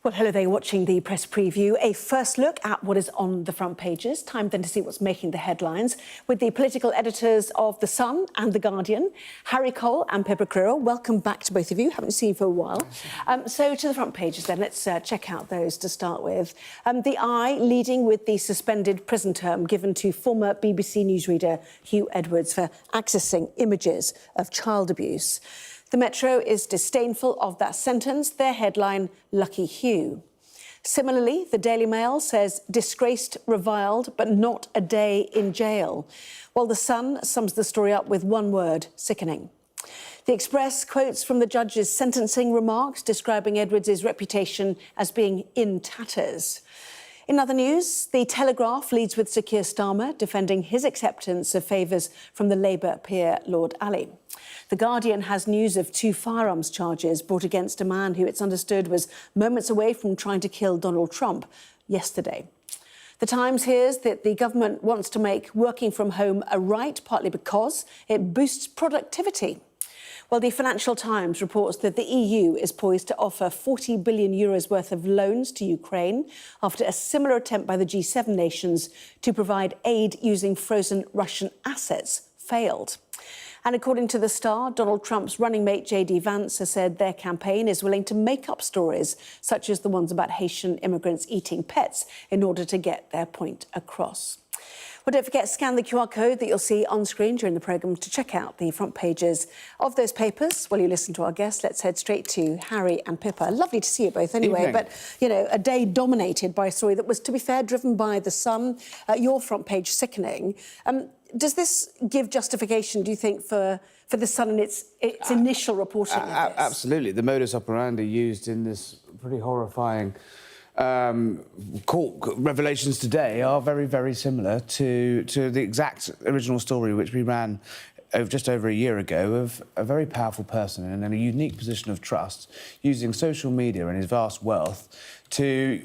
Well, hello there, you're watching the press preview. A first look at what is on the front pages. Time then to see what's making the headlines with the political editors of The Sun and The Guardian, Harry Cole and Pippa Crerar. Welcome back to both of you. Haven't seen you for a while. So to the front pages then, let's check out those to start with. The Eye leading with the suspended prison term given to former BBC newsreader Huw Edwards for accessing images of child abuse. The Metro is disdainful of that sentence. Their headline, Lucky Huw. Similarly, the Daily Mail says disgraced, reviled, but not a day in jail. While the Sun sums the story up with one word, sickening. The Express quotes from the judge's sentencing remarks describing Edwards' reputation as being in tatters. In other news, the Telegraph leads with Sir Keir Starmer defending his acceptance of favours from the Labour peer Lord Ali. The Guardian has news of 2 firearms charges brought against a man who it's understood was moments away from trying to kill Donald Trump yesterday. The Times hears that the government wants to make working from home a right, partly because it boosts productivity. Well, the Financial Times reports that the EU is poised to offer €40 billion worth of loans to Ukraine after a similar attempt by the G7 nations to provide aid using frozen Russian assets failed. And according to The Star, Donald Trump's running mate JD Vance has said their campaign is willing to make up stories, such as the ones about Haitian immigrants eating pets, in order to get their point across. Well, don't forget, scan the QR code that you'll see on screen during the programme to check out the front pages of those papers. While you listen to our guests, let's head straight to Harry and Pippa. Lovely to see you both anyway. Evening. But, you know, a day dominated by a story that was, to be fair, driven by The Sun, your front page sickening. Does this give justification, do you think, for The Sun and its initial reporting of this? Absolutely. The modus operandi used in this pretty horrifying court revelations today are very, very similar to the exact original story which we ran just over a year ago of a very powerful person in a unique position of trust using social media and his vast wealth to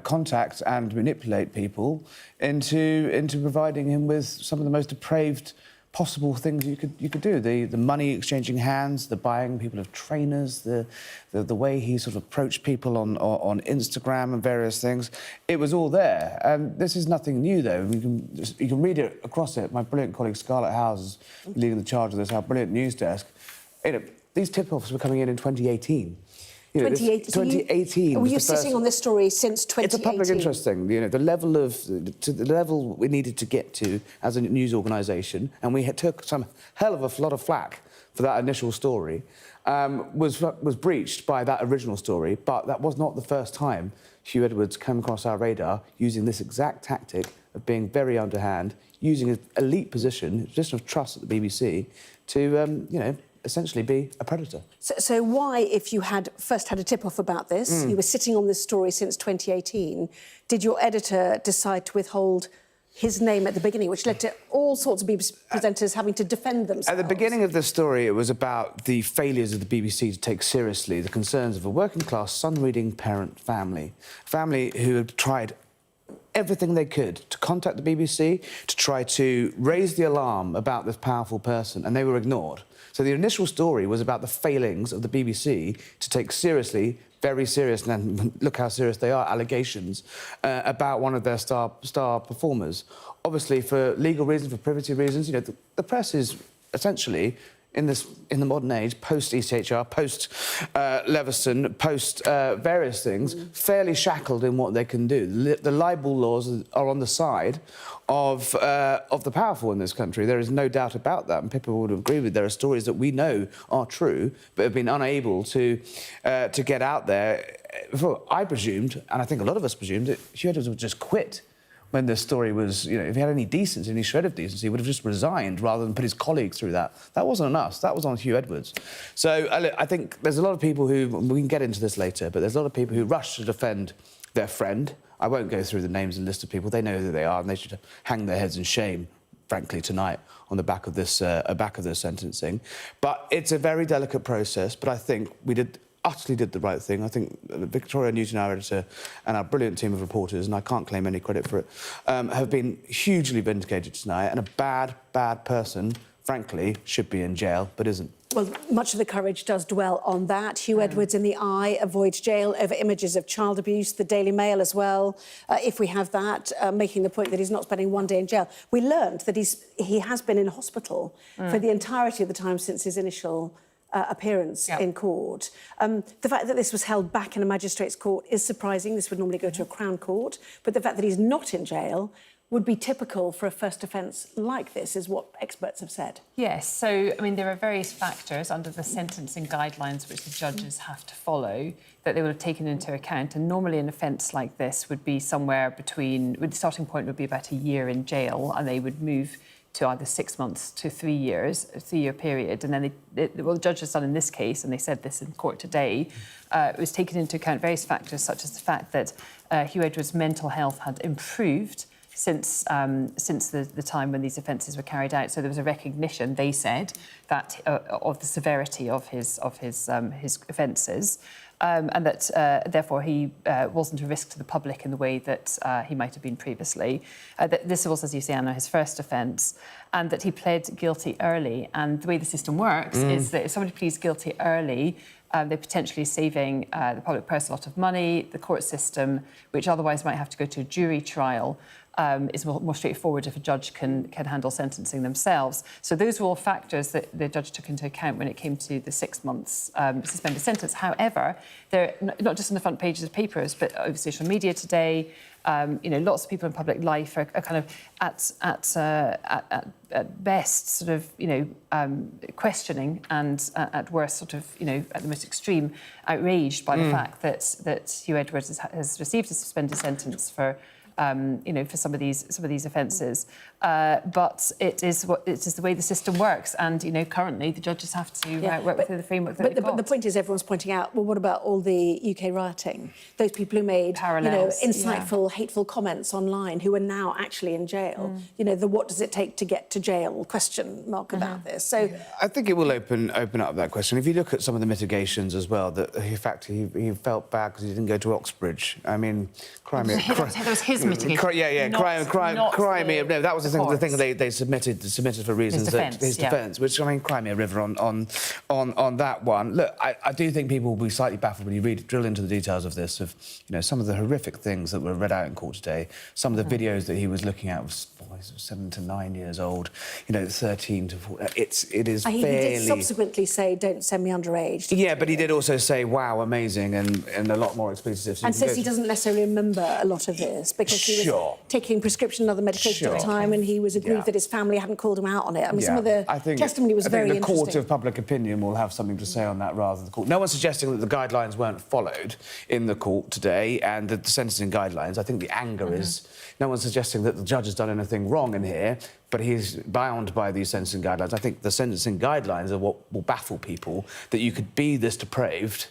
contact and manipulate people into providing him with some of the most depraved possible things you could do. The money exchanging hands, the buying people of trainers, the way he sort of approached people on Instagram and various things. It was all there. And this is nothing new, though. You can read it across it. My brilliant colleague Scarlett Howes is leading the charge of this, our brilliant news desk. You know, these tip-offs were coming in 2018. You know, 2018. Were you sitting on this story since 2018? It's a public interest thing. You know, the level we needed to get to as a news organisation, and we took some hell of a lot of flack for that initial story, was breached by that original story. But that was not the first time Huw Edwards came across our radar using this exact tactic of being very underhand, using an elite position, a position of trust at the BBC, to you know, essentially be a predator. So why, if you had first had a tip-off about this, you were sitting on this story since 2018, did your editor decide to withhold his name at the beginning, which led to all sorts of BBC presenters having to defend themselves? At the beginning of the story, it was about the failures of the BBC to take seriously the concerns of a working-class, sun-reading parent family who had tried everything they could to contact the BBC, to try to raise the alarm about this powerful person, and they were ignored. So the initial story was about the failings of the BBC to take seriously, very serious, and look how serious they are, allegations about one of their star performers. Obviously, for legal reasons, for privacy reasons, you know, the press is essentially, in the modern age, post-ECHR, post-Leveson, post-various things, fairly shackled in what they can do. The libel laws are on the side of the powerful in this country. There is no doubt about that, and Pippa would agree with. There are stories that we know are true, but have been unable to get out there. I presumed, and I think a lot of us presumed, that Huw Edwards would just quit when this story was, you know, if he had any decency, any shred of decency, he would have just resigned rather than put his colleagues through that. That wasn't on us, that was on Huw Edwards. So I think there's a lot of people who, we can get into this later, but there's a lot of people who rush to defend their friend. I won't go through the names and list of people, they know who they are, and they should hang their heads in shame, frankly, tonight on the back of this sentencing. But it's a very delicate process, but I think we utterly did the right thing. I think Victoria Newton, our editor, and our brilliant team of reporters, and I can't claim any credit for it, have been hugely vindicated tonight, and a bad person, frankly, should be in jail, but isn't. Well, much of the coverage does dwell on that. Hugh Edwards in the Eye avoids jail over images of child abuse. The Daily Mail as well, if we have that, making the point that he's not spending one day in jail. We learned that he has been in hospital for the entirety of the time since his initial appearance in court. The fact that this was held back in a magistrate's court is surprising. This would normally go to a Crown Court. But the fact that he's not in jail would be typical for a first offence like this, is what experts have said. Yes, so, I mean, there are various factors under the sentencing guidelines which the judges have to follow that they would have taken into account. And normally an offence like this would be somewhere between, the starting point would be about a year in jail, and they would move to either 6 months to 3 years, a 3-year period. And then what the judge has done in this case, and they said this in court today, was taken into account various factors, such as the fact that Hugh Edwards' mental health had improved since the time when these offences were carried out. So there was a recognition, they said, that of the severity of his offences, and that therefore he wasn't a risk to the public in the way that he might have been previously. That this was, as you say, Anna, his first offence, and that he pled guilty early. And the way the system works is that if somebody pleads guilty early, they're potentially saving the public purse a lot of money. The court system, which otherwise might have to go to a jury trial, is more straightforward if a judge can handle sentencing themselves. So those were all factors that the judge took into account when it came to the 6 months suspended sentence. However, they're not just on the front pages of papers, but over social media today. Lots of people in public life are kind of at best sort of questioning, and at worst sort of at the most extreme outraged by the fact that Hugh Edwards has received a suspended sentence for for some of these offences, but it is the way the system works, and currently the judges have to work within the framework that they've got. But the point is, everyone's pointing out, well, what about all the UK rioting? Those people who made insightful, hateful comments online, who are now actually in jail. The what does it take to get to jail question mark about this. So I think it will open up that question. If you look at some of the mitigations as well, that in fact he felt bad because he didn't go to Oxbridge. I mean, Crimea. That was his mitigation. Crimea. No, that was the thing they submitted for reasons his defence. Which, I mean, Crimea River on that one. Look, I do think people will be slightly baffled when you drill into the details of this, of some of the horrific things that were read out in court today. Some of the videos that he was looking at was 7 to 9 years old. 13 to 14. It is fairly. He did subsequently say, "Don't send me underage." Yeah, but he did also say, "Wow, amazing," and a lot more expletives. And says he doesn't necessarily remember a lot of this because he was taking prescription and other medication at the time, and he was aggrieved that his family hadn't called him out on it. I mean, some of the testimony was very interesting. I think the court of public opinion will have something to say on that rather than the court. No one's suggesting that the guidelines weren't followed in the court today, and the sentencing guidelines. I think the anger is. No one's suggesting that the judge has done anything wrong in here, but he's bound by these sentencing guidelines. I think the sentencing guidelines are what will baffle people, that you could be this depraved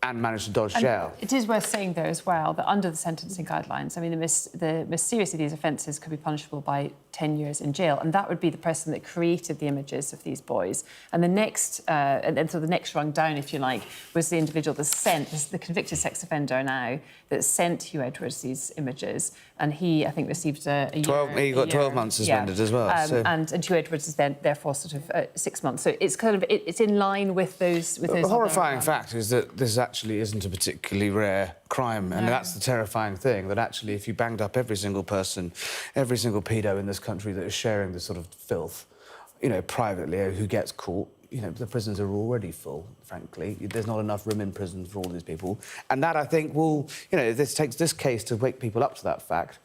and manage to dodge jail. It is worth saying, though, as well, that under the sentencing guidelines, I mean, the most serious of these offences could be punishable by 10 years in jail, and that would be the person that created the images of these boys. And the next, so the next rung down, if you like, was the individual that sent, the convicted sex offender now, that sent Hugh Edwards these images, and he, I think, received a year. He got 12 months suspended as well. And Hugh Edwards is then therefore sort of 6 months. So it's kind of it's in line with those. The horrifying fact is that this actually isn't a particularly rare crime, and that's the terrifying thing. That actually, if you banged up every single person, every single pedo in this country that is sharing this sort of filth, privately, who gets caught. The prisons are already full, frankly. There's not enough room in prison for all these people. And that, I think, will, this takes this case to wake people up to that fact.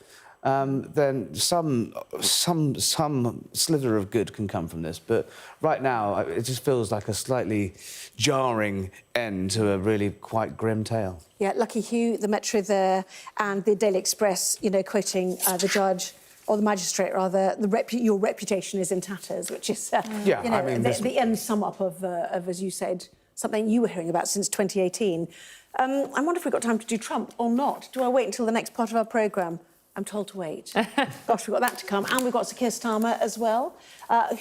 Then some slither of good can come from this. But right now, it just feels like a slightly jarring end to a really quite grim tale. Yeah, Lucky Hugh, the Metro there, and the Daily Express, quoting the judge, or the magistrate, rather, your reputation is in tatters, which is, the end sum up of, as you said, something you were hearing about since 2018. I wonder if we've got time to do Trump or not. Do I wait until the next part of our programme? I'm told to wait. Gosh, we've got that to come. And we've got Sir Keir Starmer as well,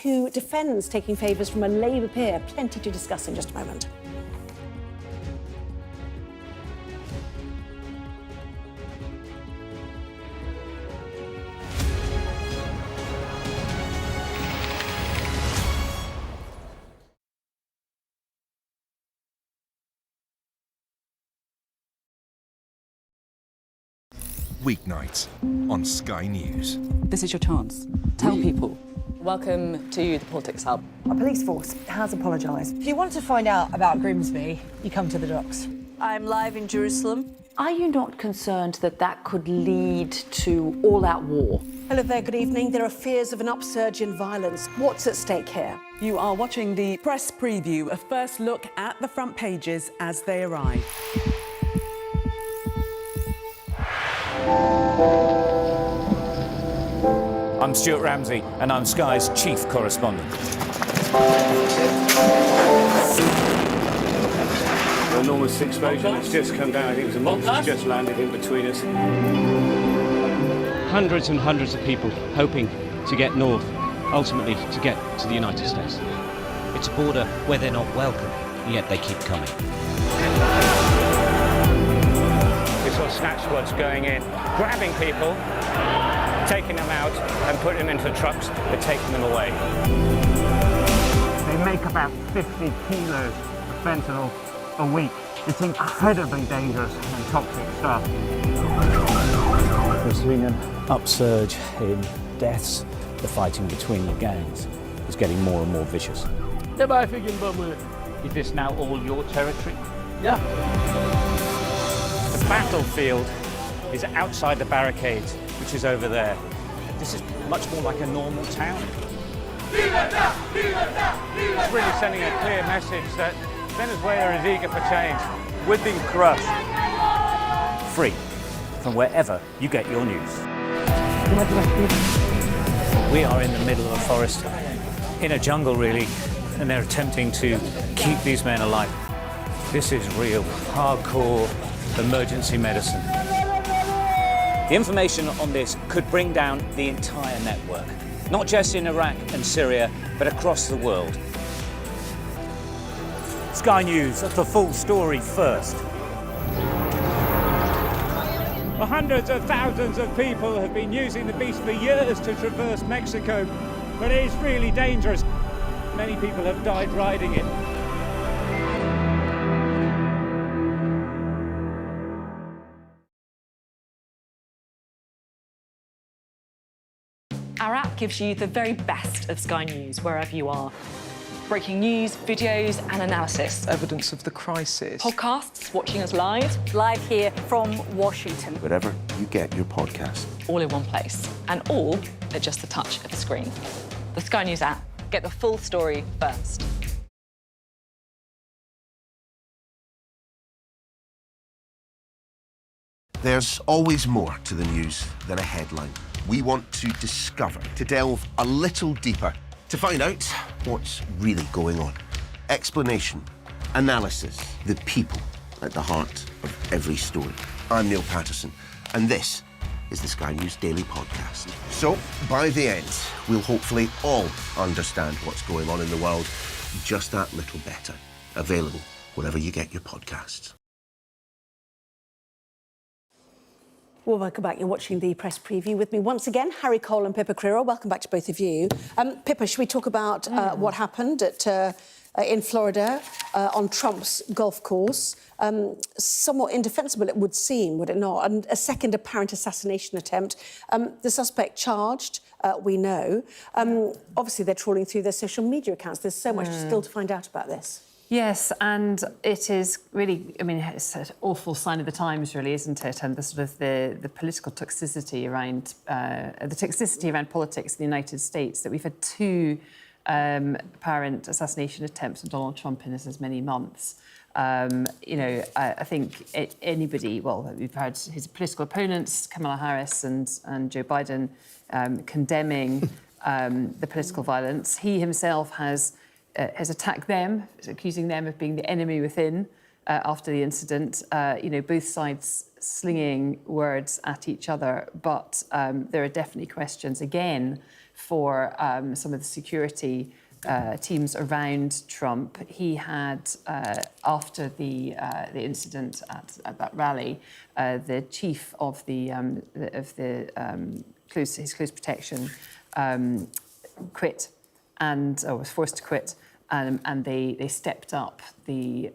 who defends taking favours from a Labour peer. Plenty to discuss in just a moment. weeknights on Sky News. This is your chance. Tell people. Welcome to the Politics Hub. Our police force has apologised. If you want to find out about Grimsby, you come to the docks. I'm live in Jerusalem. Are you not concerned that that could lead to all-out war? Hello there, good evening. There are fears of an upsurge in violence. What's at stake here? You are watching the press preview, a first look at the front pages as they arrive. I'm Stuart Ramsey, and I'm Sky's chief correspondent. An enormous explosion has just come down. I think it was a monster just landed in between us. Hundreds and hundreds of people hoping to get north, ultimately to get to the United States. It's a border where they're not welcome, yet they keep coming. We saw snatch squads going in, grabbing people, taking them out and putting them into trucks, but taking them away. They make about 50 kilos of fentanyl a week. It's incredibly dangerous and toxic stuff. There's been an upsurge in deaths. The fighting between the gangs is getting more and more vicious. Is this now all your territory? Yeah. The battlefield is outside the barricades, which is over there. This is much more like a normal town. It's really sending a clear message that Venezuela is eager for change. We've been crushed. Free from wherever you get your news. We are in the middle of a forest, in a jungle really, and they're attempting to keep these men alive. This is real, hardcore emergency medicine. The information on this could bring down the entire network, not just in Iraq and Syria, but across the world. Sky News, the full story first. Hundreds of thousands of people have been using the beast for years to traverse Mexico, but it is really dangerous. Many people have died riding it. Our app gives you the very best of Sky News wherever you are. Breaking news, videos and analysis. Evidence of the crisis. Podcasts, watching us live. Live here from Washington. Wherever you get your podcast. All in one place. And all at just the touch of a screen. The Sky News app. Get the full story first. There's always more to the news than a headline. We want to discover, to delve a little deeper, to find out what's really going on. Explanation, analysis, the people at the heart of every story. I'm Neil Patterson, and this is the Sky News Daily Podcast. So, by the end, we'll hopefully all understand what's going on in the world just that little better. Available wherever you get your podcasts. Well, welcome back. You're watching the press preview with me once again, Harry Cole and Pippa Crerar. Welcome back to both of you. Pippa, should we talk about what happened in Florida on Trump's golf course? Somewhat indefensible, it would seem, would it not? And a second apparent assassination attempt. The suspect charged, we know. Obviously, they're trawling through their social media accounts. There's so much still to find out about this. Yes, and it is really, I mean, it's an awful sign of the times, really, isn't it? And the sort of the political toxicity around, politics in the United States, that we've had two apparent assassination attempts on Donald Trump in as many months. You know, I think anybody, well, we've had his political opponents, Kamala Harris and Joe Biden, condemning the political violence. He himself has attacked them, accusing them of being the enemy within after the incident. You know, both sides slinging words at each other, but there are definitely questions again for some of the security teams around Trump. He had, after the incident at that rally, the chief of his close protection quit, and was forced to quit, and they stepped up the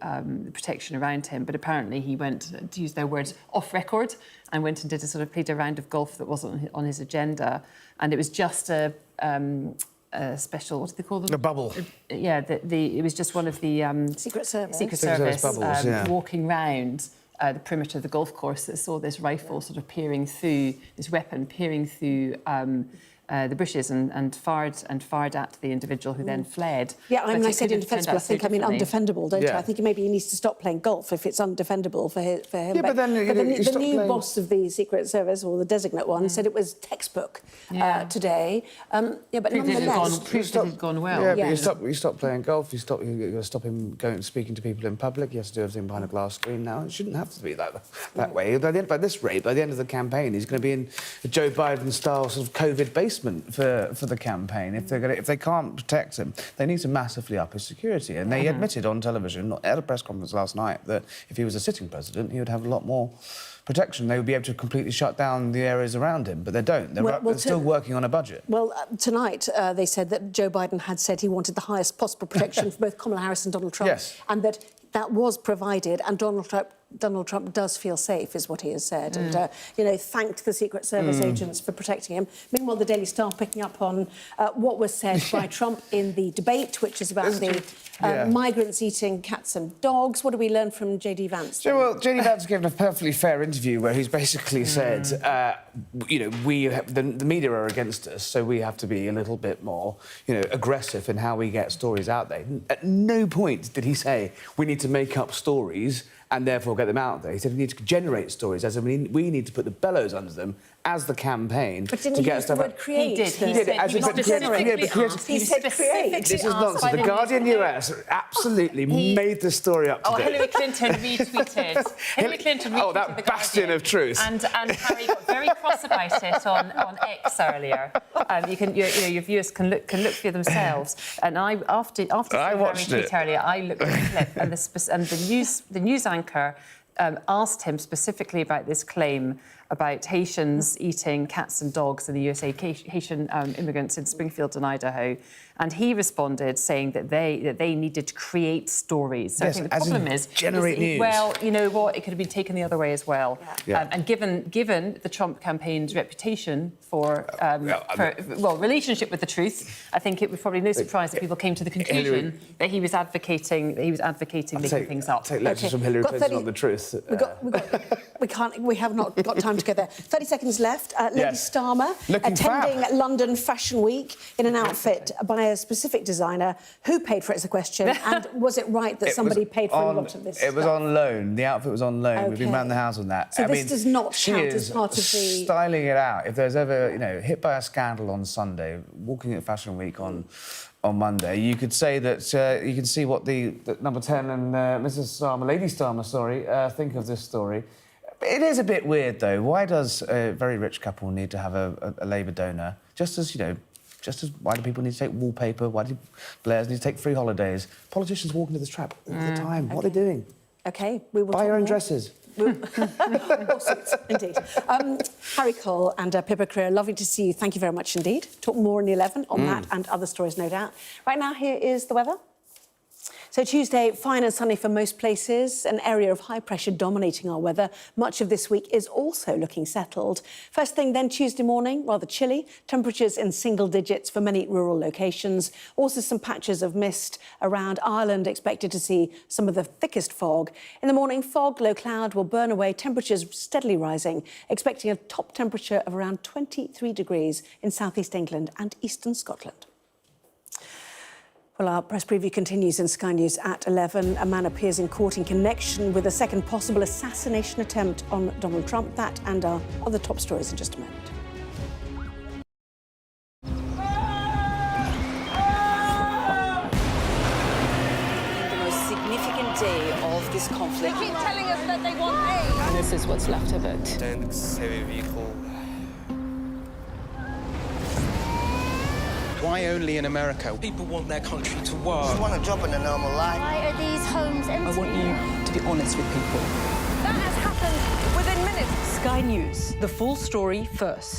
protection around him. But apparently he went, to use their words, off record and went and played a round of golf that wasn't on his agenda. And it was just a special, what do they call them? A bubble. Yeah, it was just one of the Secret Service. Secret Service bubbles, walking round the perimeter of the golf course that saw this rifle sort of peering through, this weapon peering through the bushes and fired at the individual who then fled. Yeah, I mean, But I it said could have turned indefensible. I out so think I mean differently. undefendable, don't Yeah. I? I think maybe he needs to stop playing golf if it's undefendable for him. Yeah, but then, you know, you the stop new playing- boss of the Secret Service, or the designate one, said it was textbook today. Yeah, but Proved it had nonetheless... proved it had gone well. Yeah, but Yeah. you stop playing golf. You stop him going speaking to people in public. He has to do everything behind a glass screen now. It shouldn't have to be that way. By this rate, by the end of the campaign, he's going to be in a Joe Biden-style sort of COVID basement for the campaign. If they can't protect him, they need to massively up his security. And they admitted on television at a press conference last night that if he was a sitting president, he would have a lot more protection. They would be able to completely shut down the areas around him, but they don't. They're still working on a budget. Well, tonight they said that Joe Biden had said he wanted the highest possible protection for both Kamala Harris and Donald Trump, Yes. and that was provided, and Donald Trump does feel safe, is what he has said, and thanked the Secret Service agents for protecting him. Meanwhile, the Daily Star picking up on what was said by Trump in the debate, which is about the migrants eating cats and dogs. What do we learn from J.D. Vance? Well, J.D. Vance has given a perfectly fair interview where he's basically said, the media are against us, so we have to be a little bit more, aggressive in how we get stories out there. At no point did he say we need to make up stories and therefore get them out there. He said we need to generate stories, as in we need to put the bellows under them as the campaign But didn't to he get use the stuff word out. create? He did. though? He did, said as he in- was but specifically create- asked. He said create. This is nonsense. The Guardian US absolutely made this story up today. Hillary Clinton retweeted. Hillary Clinton retweeted that The bastion Guardian. of truth. And Harry got very cross about it on X earlier. Your viewers can look for themselves. And after I seeing watched Harry it. tweet earlier, I looked at the clip, and the news anchor asked him specifically about this claim about Haitians eating cats and dogs in the USA, Haitian immigrants in Springfield and Idaho. And he responded saying that they needed to create stories. So Yes, I think the as in problem is... generate news. Well, you know what? It could have been taken the other way as well. Yeah. And given the Trump campaign's reputation for relationship with the truth, I think it was probably no surprise that people came to the conclusion that he was advocating making things up. Take lectures from Hillary Clinton on the truth. We have not got time to go there. 30 seconds left. Lady Yes. Starmer Looking attending fab. London Fashion Week in an outfit by a specific designer. Who paid for it is the question. And was it right that somebody paid for a lot of this It was stuff? on loan. The outfit was on loan. We've been Okay. round the house on that. So I this mean, does not she count is as part of the... styling it out. If there's ever, hit by a scandal on Sunday, walking at Fashion Week on Monday, you could say that you can see what the number 10 and Mrs. Starmer, Lady Starmer, think of this story. It is a bit weird, though. Why does a very rich couple need to have a Labour donor? Just as why do people need to take wallpaper? Why do Blairs need to take free holidays? Politicians walk into this trap all the time. What are they doing? OK, we will Buy talk your own more. dresses. Lawsuits, indeed. Harry Cole and Pippa Crerar, lovely to see you. Thank you very much indeed. Talk more in 11 on that and other stories, no doubt. Right now, here is the weather. So Tuesday, fine and sunny for most places, an area of high pressure dominating our weather. Much of this week is also looking settled. First thing then, Tuesday morning, rather chilly. Temperatures in single digits for many rural locations. Also some patches of mist around Ireland, expected to see some of the thickest fog. In the morning, fog, low cloud will burn away, temperatures steadily rising, expecting a top temperature of around 23 degrees in southeast England and eastern Scotland. Well, our press preview continues in Sky News at 11. A man appears in court in connection with a second possible assassination attempt on Donald Trump. That and our other top stories in just a moment. The most significant day of this conflict. They keep telling us that they want aid. And this is what's left of it. Heavy vehicle. Why only in America? People want their country to work. You want a job in a normal life. Why are these homes empty? I want you to be honest with people. That has happened within minutes. Sky News, the full story first.